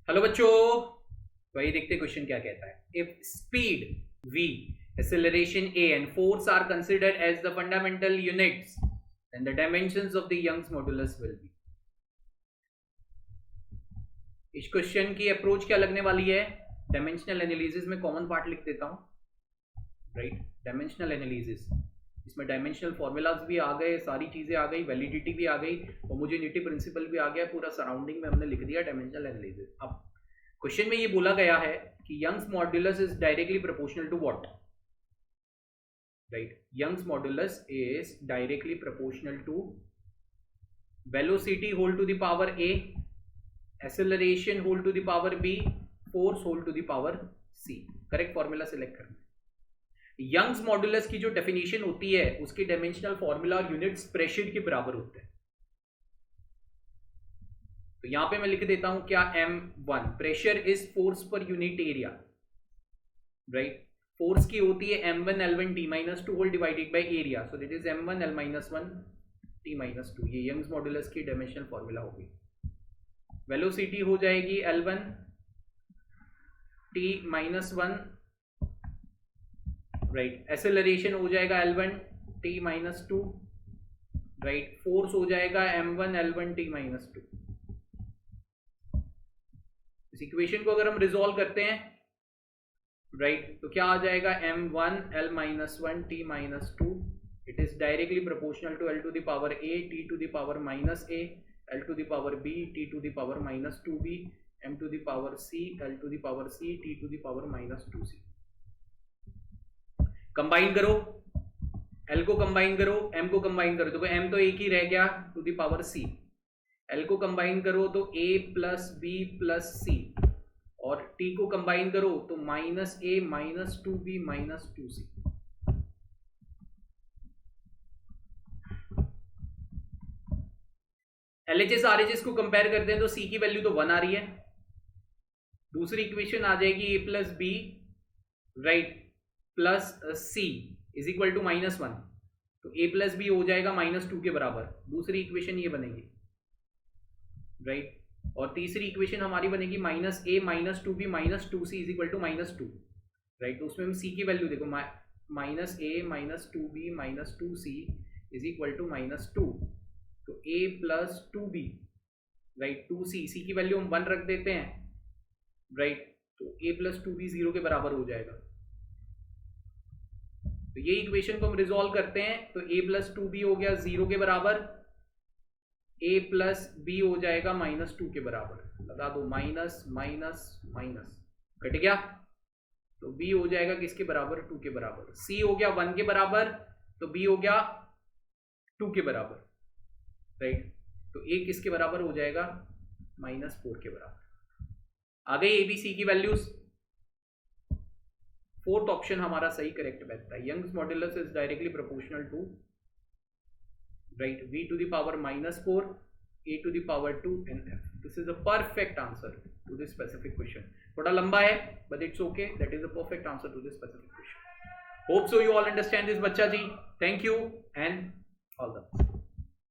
Hello बच्चों, वही देखते क्वेश्चन क्या कहता है। If speed v, acceleration a and force are considered as the fundamental units, then the dimensions of the Young's modulus will be। इस question की approach क्या लगने वाली है? डायमेंशनल एनालिसिस में कॉमन पार्ट लिख देता हूं, राइट। डायमेंशनल एनालिसिस, इसमें डायमेंशनल फॉर्मूलाज भी आ गए, सारी चीजें आ गई, वैलिडिटी भी आ गई, होमोजेनिटी प्रिंसिपल भी आ गया, पूरा सराउंडिंग में हमने लिख दिया डायमेंशनल एनालिसिस। अब क्वेश्चन में ये बोला गया है कि Young's modulus is directly proportional to what, right. Young's modulus is directly proportional to velocity whole to the power a, acceleration whole to the power b, force whole to the power c। Correct formula select करना। Young's modulus की जो definition होती है उसकी dimensional formula और units pressure के बराबर होते हैं। तो यहां पे मैं लिख देता हूं क्या, m1 pressure is force per unit area, right. Force की होती है m1 l1 t-2 whole divided by area, so this is m1 l-1 t-2। ये यंग्स मॉड्यूलस की डायमेंशनल फॉर्मूला होगी। वेलोसिटी हो जाएगी l1 t-1, राइट। एक्सेलरेशन हो जाएगा l1 t-2, राइट। फोर्स हो जाएगा m1 l1 t-2। इस इक्वेशन को अगर हम रिजॉल्व करते हैं, राइट, तो क्या आ जाएगा, m1 l-1 t-2 it is directly proportional to l to the power a t to the power -a, l to the power b t to the power -2b, m to the power c l to the power c t to the power -2c। Combine करो, l को combine करो, m को combine करो, देखो m तो एक ही रह गया to the power c, l को कंबाइन करो तो a plus b plus c, और t को कंबाइन करो तो -a -2b -2c। LHS RHS को कंपेयर करते हैं तो c की वैल्यू तो 1 आ रही है। दूसरी इक्वेशन आ जाएगी a plus b, right, plus c is equal to -1, तो a प्लस b हो जाएगा -2 के बराबर। दूसरी इक्वेशन ये बनेगी, राइट। और तीसरी इक्वेशन हमारी बनेगी -a -2b -2c is equal to -2, right. तो उसमें हम c की वैल्यू देखो, -a -2b -2c is equal to -2, तो a plus 2b, right, 2c, c की वैल्यू हम 1 रख देते हैं, राइट, तो a प्लस 2b 0 के बराबर हो जाएगा। तो ये इक्वेशन को हम रिजॉल्व करते हैं तो a प्लस 2b हो गया 0 के बराबर, a प्लस b हो जाएगा -2 के बराबर। लगा दो माइनस माइनस माइनस, कट गया, तो b हो जाएगा किसके बराबर, 2 के बराबर। c हो गया 1 के बराबर, तो b हो गया 2 के बराबर, राइट। तो a किसके बराबर हो जाएगा, -4 के बराबर। आ गई abc की वैल्यूज। फोर्थ ऑप्शन हमारा सही करेक्ट बैठता है। Young's modulus is directly proportional to, right, v to the power -4, a to the power 2 and f। This is the perfect answer to this specific question. थोड़ा लंबा है but it's okay, that is the perfect answer to this specific question. Hope so you all understand this बच्चा जी। Thank you and all the best.